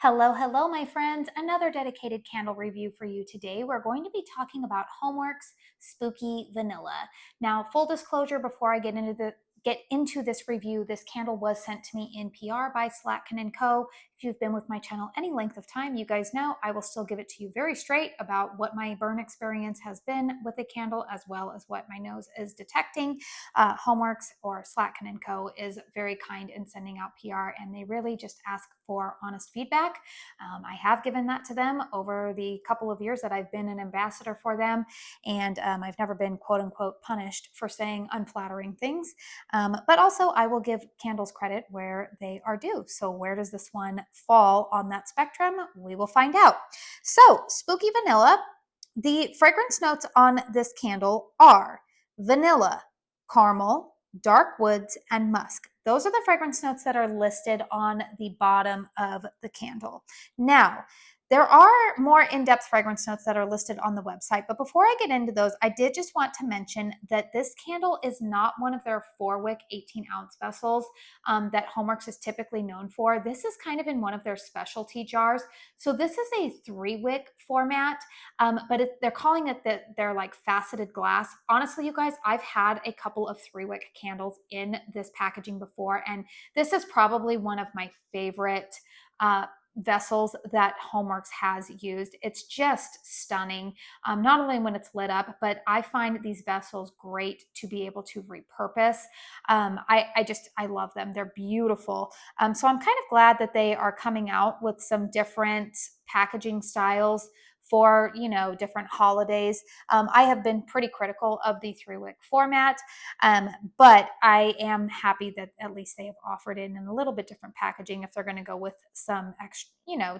Hello, hello, my friends. Another dedicated candle review for you today. We're going to be talking about HOMEWORX Spooky Vanilla. Now, full disclosure before I get into this review, this candle was sent to me in PR by Slatkin & Co. If you've been with my channel any length of time, you guys know I will still give it to you very straight about what my burn experience has been with a candle, as well as what my nose is detecting. HOMEWORX or Slatkin & Co. is very kind in sending out PR, and they really just ask for honest feedback. I have given that to them over the couple of years that I've been an ambassador for them, and I've never been quote unquote punished for saying unflattering things. But also, I will give candles credit where they are due. So, where does this one fall on that spectrum? We will find out. So, Spooky Vanilla, the fragrance notes on this candle are vanilla, caramel, dark woods, and musk. Those are the fragrance notes that are listed on the bottom of the candle. Now, there are more in-depth fragrance notes that are listed on the website, but before I get into those, I did just want to mention that this candle is not one of their 4-wick 18-ounce vessels that HOMEWORX is typically known for. This is kind of in one of their specialty jars. So this is a 3-wick format, but they're calling it that they're like faceted glass. Honestly, you guys, I've had a couple of 3-wick candles in this packaging before, and this is probably one of my favorite vessels that HOMEWORX has used. It's just stunning, not only when it's lit up, but I find these vessels great to be able to repurpose. I love them. They're beautiful. So I'm kind of glad that they are coming out with some different packaging styles for, different holidays. I have been pretty critical of the 3-wick format, but I am happy that at least they have offered it in a little bit different packaging if they're going to go with some extra,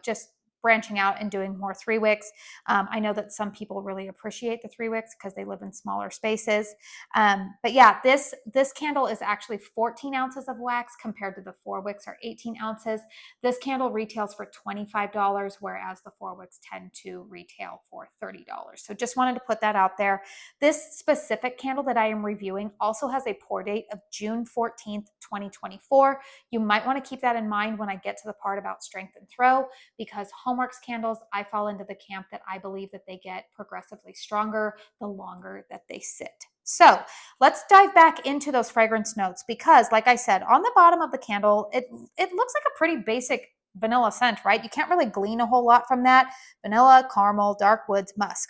just branching out and doing more 3-wicks. I know that some people really appreciate the 3-wicks because they live in smaller spaces. But yeah, this candle is actually 14 ounces of wax compared to the 4-wicks are 18 ounces. This candle retails for $25, whereas the 4-wicks tend to retail for $30. So just wanted to put that out there. This specific candle that I am reviewing also has a pour date of June 14th, 2024. You might want to keep that in mind when I get to the part about strength and throw, because HOMEWORX candles, I fall into the camp that I believe that they get progressively stronger the longer that they sit. So let's dive back into those fragrance notes, because like I said, on the bottom of the candle, it looks like a pretty basic vanilla scent, right? You can't really glean a whole lot from that. Vanilla, caramel, dark woods, musk.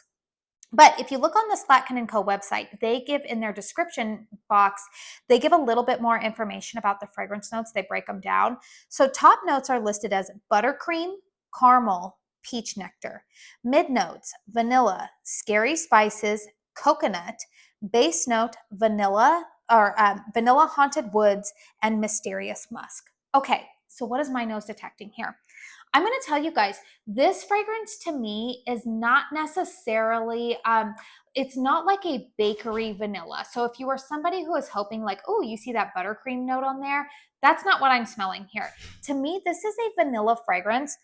But if you look on the Slatkin & Co. website, they give in their description box, they give a little bit more information about the fragrance notes. They break them down. So top notes are listed as buttercream, caramel, peach nectar. Mid notes, vanilla, scary spices, coconut. Base note, vanilla or vanilla haunted woods, and mysterious musk. Okay, so what is my nose detecting here? I'm going to tell you guys, this fragrance to me is not necessarily, it's not like a bakery vanilla. So if you are somebody who is hoping like, oh, you see that buttercream note on there, that's not what I'm smelling here. To me, this is a vanilla fragrance,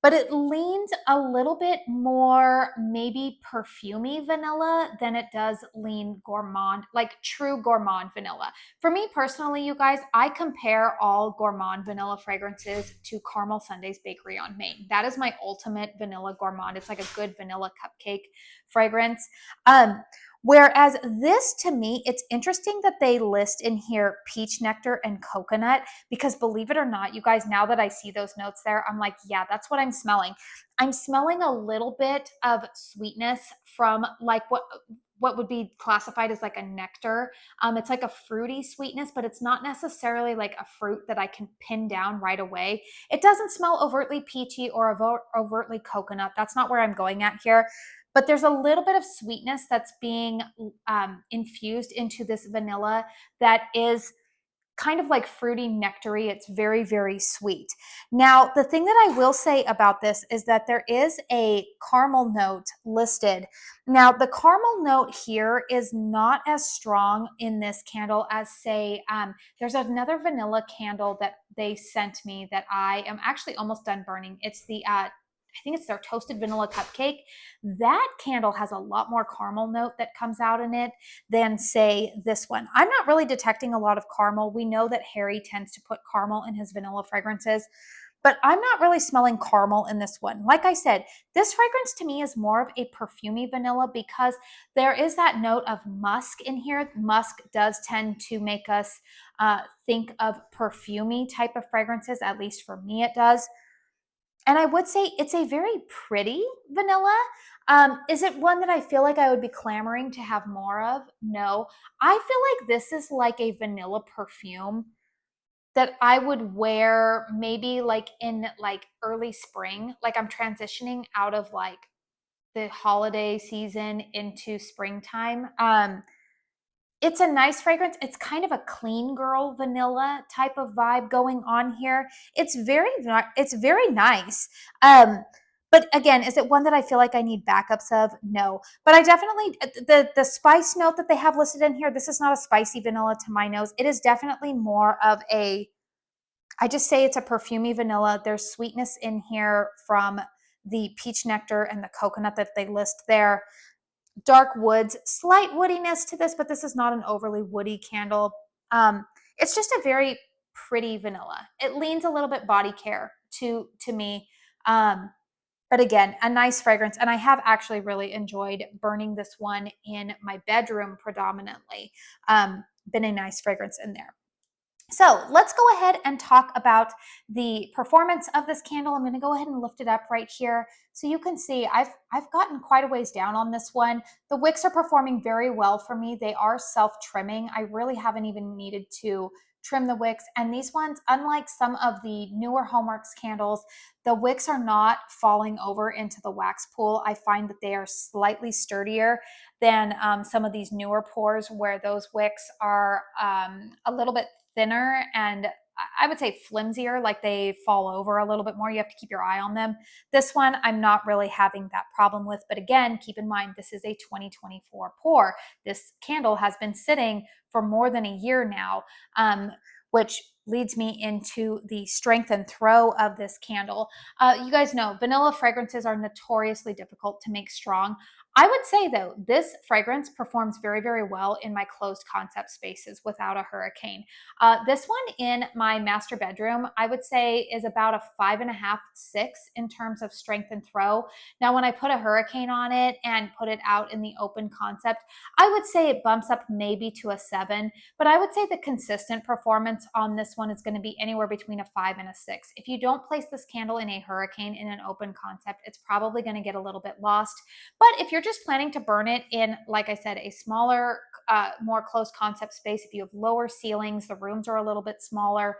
but it leans a little bit more maybe perfumey vanilla than it does lean gourmand, like true gourmand vanilla. For me personally, you guys, I compare all gourmand vanilla fragrances to Caramel Sundays Bakery on Main. That is my ultimate vanilla gourmand. It's like a good vanilla cupcake fragrance. Whereas this, to me, it's interesting that they list in here peach nectar and coconut, because believe it or not, you guys, now that I see those notes there, I'm like, yeah, that's what I'm smelling. I'm smelling a little bit of sweetness from like what would be classified as like a nectar. It's like a fruity sweetness, but it's not necessarily like a fruit that I can pin down right away. It doesn't smell overtly peachy or overtly coconut. That's not where I'm going at here. But there's a little bit of sweetness that's being infused into this vanilla that is kind of like fruity nectary. It's very, very sweet. Now, the thing that I will say about this is that there is a caramel note listed. Now, the caramel note here is not as strong in this candle as, say, there's another vanilla candle that they sent me that I am actually almost done burning. It's the I think it's their toasted vanilla cupcake. That candle has a lot more caramel note that comes out in it than, say, this one. I'm not really detecting a lot of caramel. We know that Harry tends to put caramel in his vanilla fragrances. but I'm not really smelling caramel in this one. Like I said, this fragrance to me is more of a perfumey vanilla because there is that note of musk in here. Musk does tend to make us think of perfumey type of fragrances, at least for me it does. And I would say it's a very pretty vanilla. Is it one that I feel like I would be clamoring to have more of? No. I feel like this is like a vanilla perfume that I would wear maybe like in like early spring. Like I'm transitioning out of like the holiday season into springtime. It's a nice fragrance. It's kind of a clean girl vanilla type of vibe going on here. It's very nice. Um, but again, is it one that I feel like I need backups of? No. But I definitely the spice note that they have listed in here, this is not a spicy vanilla to my nose. It is definitely more of a, I just say it's a perfumey vanilla. There's sweetness in here from the peach nectar and the coconut that they list there. Dark woods, slight woodiness to this, but this is not an overly woody candle. It's just a very pretty vanilla. It leans a little bit body care to me. But again, a nice fragrance. And I have actually really enjoyed burning this one in my bedroom predominantly. Been a nice fragrance in there. So let's go ahead and talk about the performance of this candle. I'm going to go ahead and lift it up right here so you can see I've gotten quite a ways down on this one. The wicks are performing very well for me. They are self-trimming. I really haven't even needed to trim the wicks. And these ones, unlike some of the newer HOMEWORX candles, the wicks are not falling over into the wax pool. I find that they are slightly sturdier than some of these newer pours where those wicks are a little bit thinner and I would say flimsier, like they fall over a little bit more. You have to keep your eye on them. This one, I'm not really having that problem with. But again, keep in mind, this is a 2024 pour. This candle has been sitting for more than a year now, which leads me into the strength and throw of this candle. You guys know vanilla fragrances are notoriously difficult to make strong. I would say though, this fragrance performs very, very well in my closed concept spaces without a hurricane. This one in my master bedroom, I would say is about a 5.5, 6 in terms of strength and throw. Now, when I put a hurricane on it and put it out in the open concept, I would say it bumps up maybe to a 7, but I would say the consistent performance on this one is going to be anywhere between a 5 and a 6. If you don't place this candle in a hurricane in an open concept, it's probably going to get a little bit lost. But if you're just planning to burn it in, like I said, a smaller, more close concept space, if you have lower ceilings, the rooms are a little bit smaller,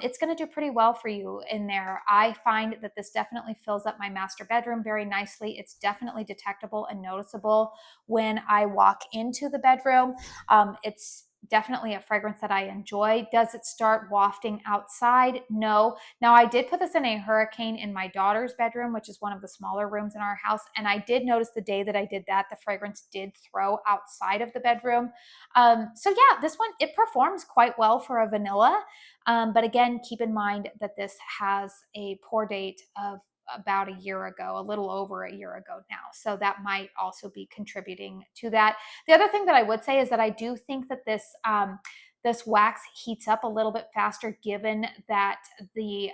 it's going to do pretty well for you in there. I find that this definitely fills up my master bedroom very nicely. It's definitely detectable and noticeable when I walk into the bedroom. It's definitely a fragrance that I enjoy. Does it start wafting outside? No. Now, I did put this in a hurricane in my daughter's bedroom, which is one of the smaller rooms in our house. And I did notice the day that I did that, the fragrance did throw outside of the bedroom. So yeah, this one, it performs quite well for a vanilla. But again, keep in mind that this has a pour date of about a year ago, a little over a year ago now. So that might also be contributing to that. The other thing that I would say is that I do think that this wax heats up a little bit faster, given that the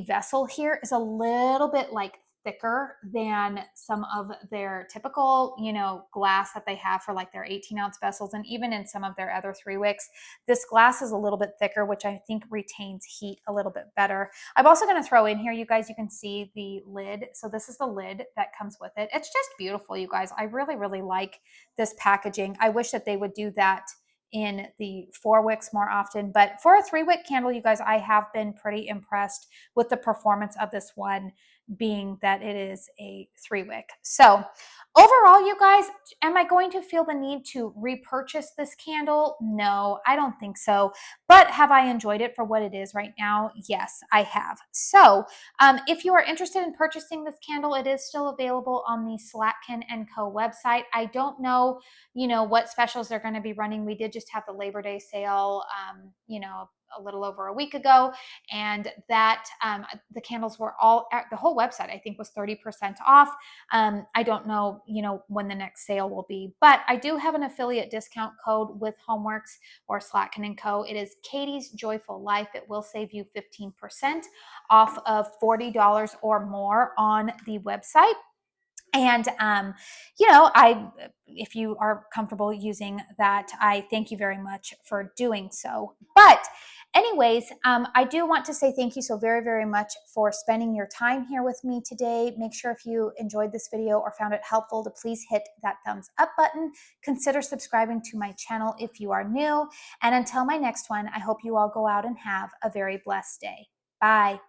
vessel here is a little bit like thicker than some of their typical, glass that they have for like their 18-ounce vessels, and even in some of their other 3 wicks. This glass is a little bit thicker, which I think retains heat a little bit better. I'm also going to throw in here, you guys, you can see the lid. So this is the lid that comes with it. It's just beautiful, you guys. I really, really like this packaging. I wish that they would do that in the 4 wicks more often. But for a 3-wick candle, you guys, I have been pretty impressed with the performance of this one, being that it is a 3-wick. So overall, you guys, am I going to feel the need to repurchase this candle? No, I don't think so. But have I enjoyed it for what it is right now? Yes, I have. So if you are interested in purchasing this candle, it is still available on the Slatkin & Co. website. I don't know, what specials they're going to be running. We did just have the Labor Day sale, a little over a week ago, and that the candles were all, the whole website I think was 30% off. I don't know, when the next sale will be, but I do have an affiliate discount code with HOMEWORX or Slatkin & Co. It is Katie's Joyful Life. It will save you 15% off of $40 or more on the website. And, if you are comfortable using that, I thank you very much for doing so. But anyways, I do want to say thank you so very, very much for spending your time here with me today. Make sure if you enjoyed this video or found it helpful to please hit that thumbs up button. Consider subscribing to my channel if you are new. And until my next one, I hope you all go out and have a very blessed day. Bye.